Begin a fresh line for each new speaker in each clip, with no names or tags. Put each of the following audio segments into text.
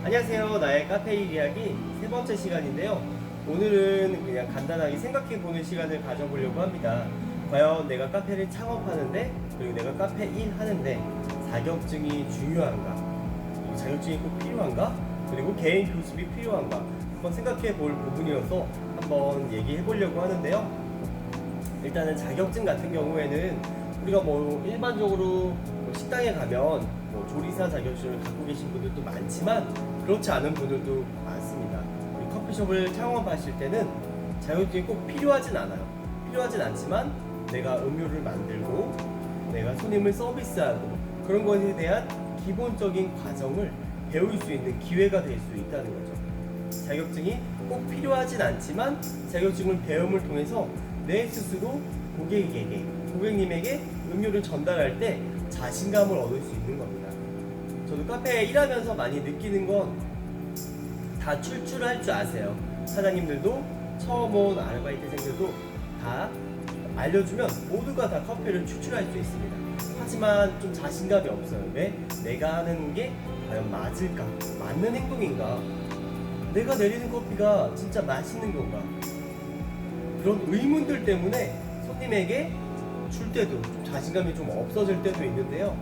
안녕하세요. 나의 카페 일 이야기 세 번째 시간인데요. 오늘은 그냥 간단하게 생각해보는 시간을 가져보려고 합니다. 과연 내가 카페를 창업하는데, 그리고 내가 카페 일 하는데 자격증이 중요한가? 그리고 자격증이 꼭 필요한가? 그리고 개인 교습이 필요한가? 한번 생각해 볼 부분이어서 한번 얘기해 보려고 하는데요. 일단은 자격증 같은 경우에는 우리가 일반적으로 식당에 가면 조리사 자격증을 갖고 계신 분들도 많지만 그렇지 않은 분들도 많습니다. 우리 커피숍을 창업하실 때는 자격증이 꼭 필요하진 않아요. 필요하진 않지만 내가 음료를 만들고 내가 손님을 서비스하고 그런 것에 대한 기본적인 과정을 배울 수 있는 기회가 될 수 있다는 거죠. 자격증이 꼭 필요하진 않지만 자격증을 배움을 통해서 내 스스로 고객님에게 음료를 전달할 때 자신감을 얻을 수 있는 겁니다. 저도 카페에 일하면서 많이 느끼는 건 다 출출할 줄 아세요. 사장님들도 처음 온 아르바이트생들도 다 알려주면 모두가 다 커피를 추출할 수 있습니다. 하지만 좀 자신감이 없어요. 왜? 내가 하는 게 과연 맞을까? 맞는 행동인가? 내가 내리는 커피가 진짜 맛있는 건가? 그런 의문들 때문에 손님에게 줄 때도 좀 자신감이 좀 없어질 때도 있는데요.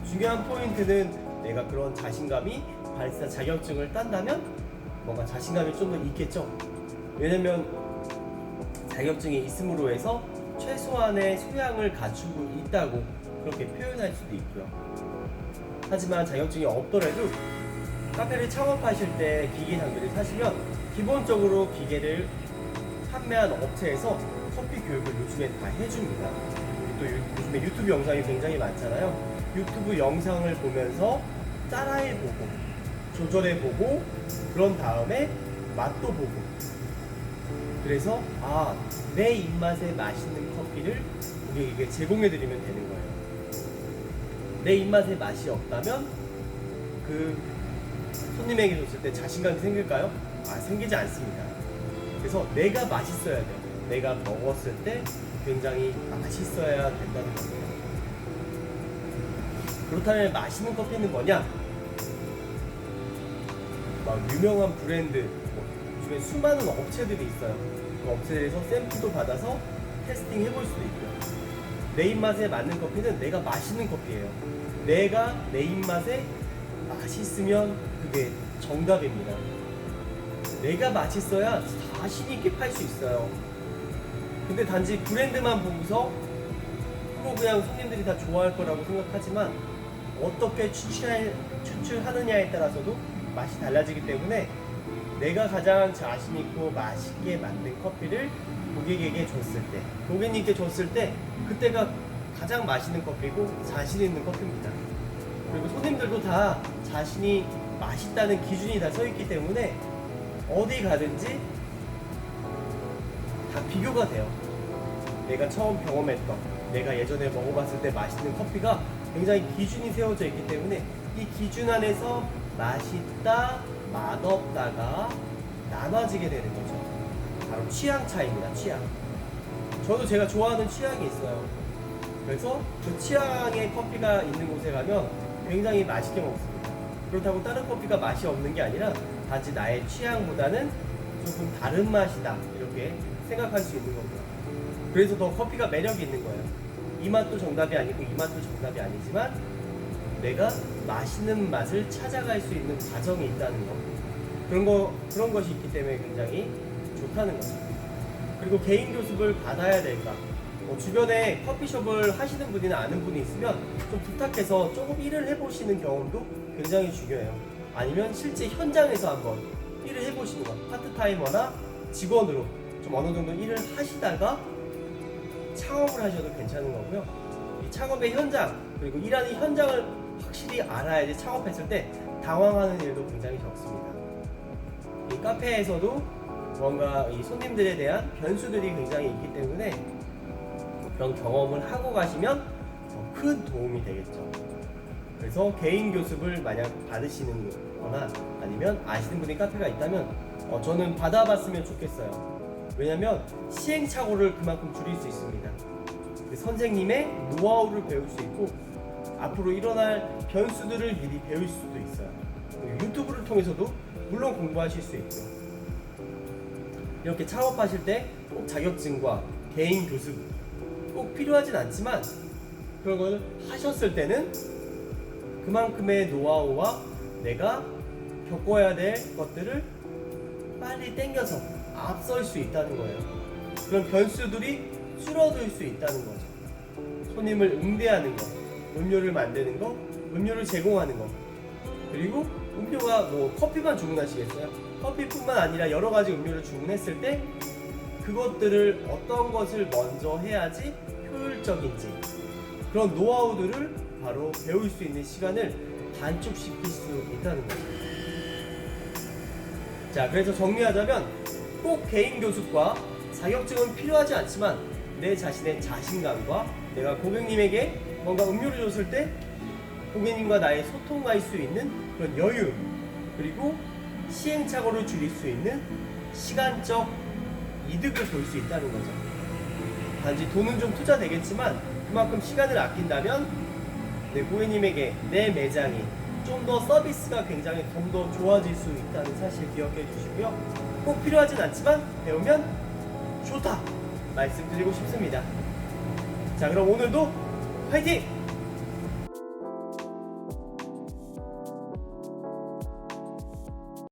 중요한 포인트는 내가 그런 자신감이 바리스타 자격증을 딴다면 뭔가 자신감이 좀 더 있겠죠. 왜냐면 자격증이 있음으로 해서 최소한의 소양을 갖추고 있다고 그렇게 표현할 수도 있고요. 하지만 자격증이 없더라도 카페를 창업하실 때 기계 장비를 사시면 기본적으로 기계를 판매한 업체에서 커피 교육을 요즘에 다 해줍니다. 또 요즘에 유튜브 영상이 굉장히 많잖아요. 유튜브 영상을 보면서 따라해보고 조절해보고 그런 다음에 맛도 보고 그래서 내 입맛에 맛있는 커피를 고객에게 제공해드리면 되는 거예요. 내 입맛에 맛이 없다면 그 손님에게 줬을 때 자신감이 생길까요? 생기지 않습니다. 그래서 내가 맛있어야 돼요. 내가 먹었을 때 굉장히 맛있어야 된다는 겁니다. 그렇다면 맛있는 커피는 뭐냐? 유명한 브랜드, 요즘에 수많은 업체들이 있어요. 그 업체들에서 샘플도 받아서 테스팅 해볼 수도 있고요. 내 입맛에 맞는 커피는 내가 마시는 커피예요. 내가 내 입맛에 맛있으면 그게 정답입니다. 내가 맛있어야 자신 있게 팔 수 있어요. 근데 단지 브랜드만 보고서 그냥 손님들이 다 좋아할 거라고 생각하지만 어떻게 추출하느냐에 따라서도 맛이 달라지기 때문에 내가 가장 자신 있고 맛있게 만든 커피를 고객에게 줬을 때, 고객님께 줬을 때 그때가 가장 맛있는 커피고 자신 있는 커피입니다. 그리고 손님들도 다 자신이 맛있다는 기준이 다 서 있기 때문에 어디 가든지 다 비교가 돼요. 내가 처음 경험했던, 내가 예전에 먹어봤을 때 맛있는 커피가 굉장히 기준이 세워져 있기 때문에 이 기준 안에서 맛있다, 맛없다가 나눠지게 되는 거죠. 바로 취향 차이입니다. 취향. 저도 제가 좋아하는 취향이 있어요. 그래서 그 취향의 커피가 있는 곳에 가면 굉장히 맛있게 먹습니다. 그렇다고 다른 커피가 맛이 없는 게 아니라 단지 나의 취향보다는 조금 다른 맛이다 이렇게 생각할 수 있는 겁니다. 그래서 더 커피가 매력이 있는 거예요. 이 맛도 정답이 아니고 이 맛도 정답이 아니지만 내가 맛있는 맛을 찾아갈 수 있는 과정이 있다는 거, 그런 것이 있기 때문에 굉장히 좋다는 거죠. 그리고 개인 교습을 받아야 될까? 주변에 커피숍을 하시는 분이나 아는 분이 있으면 좀 부탁해서 조금 일을 해보시는 경험도 굉장히 중요해요. 아니면 실제 현장에서 한번 일을 해보시는 거, 파트타이머나 직원으로 좀 어느 정도 일을 하시다가 창업을 하셔도 괜찮은 거고요. 이 창업의 현장, 그리고 일하는 현장을 확실히 알아야지 창업했을 때 당황하는 일도 굉장히 적습니다. 이 카페에서도 뭔가 이 손님들에 대한 변수들이 굉장히 있기 때문에 그런 경험을 하고 가시면 더 큰 도움이 되겠죠. 그래서 개인 교습을 만약 받으시는 거나 아니면 아시는 분이 카페가 있다면 저는 받아봤으면 좋겠어요. 왜냐면 시행착오를 그만큼 줄일 수 있습니다. 선생님의 노하우를 배울 수 있고 앞으로 일어날 변수들을 미리 배울 수도 있어요. 유튜브를 통해서도 물론 공부하실 수 있고요. 이렇게 창업하실 때 꼭 자격증과 개인 교습 꼭 필요하진 않지만 그런 걸 하셨을 때는 그만큼의 노하우와 내가 겪어야 될 것들을 빨리 땡겨서 앞설 수 있다는 거예요. 그런 변수들이 줄어들 수 있다는 거죠. 손님을 응대하는 거, 음료를 만드는 거, 음료를 제공하는 거, 그리고 음료가 뭐 커피만 주문하시겠어요? 커피뿐만 아니라 여러 가지 음료를 주문했을 때 그것들을 어떤 것을 먼저 해야지 효율적인지 그런 노하우들을 바로 배울 수 있는 시간을 단축시킬 수 있다는 거죠. 자, 그래서 정리하자면 꼭 개인 교습과 자격증은 필요하지 않지만 내 자신의 자신감과 내가 고객님에게 뭔가 음료를 줬을 때 고객님과 나의 소통할 수 있는 그런 여유, 그리고 시행착오를 줄일 수 있는 시간적 이득을 볼 수 있다는 거죠. 단지 돈은 좀 투자되겠지만 그만큼 시간을 아낀다면 내 고객님에게 내 매장이 좀 더 서비스가 굉장히 좀 더 좋아질 수 있다는 사실 기억해 주시고요. 꼭 필요하진 않지만 배우면 좋다 말씀드리고 싶습니다. 자, 그럼 오늘도 화이팅!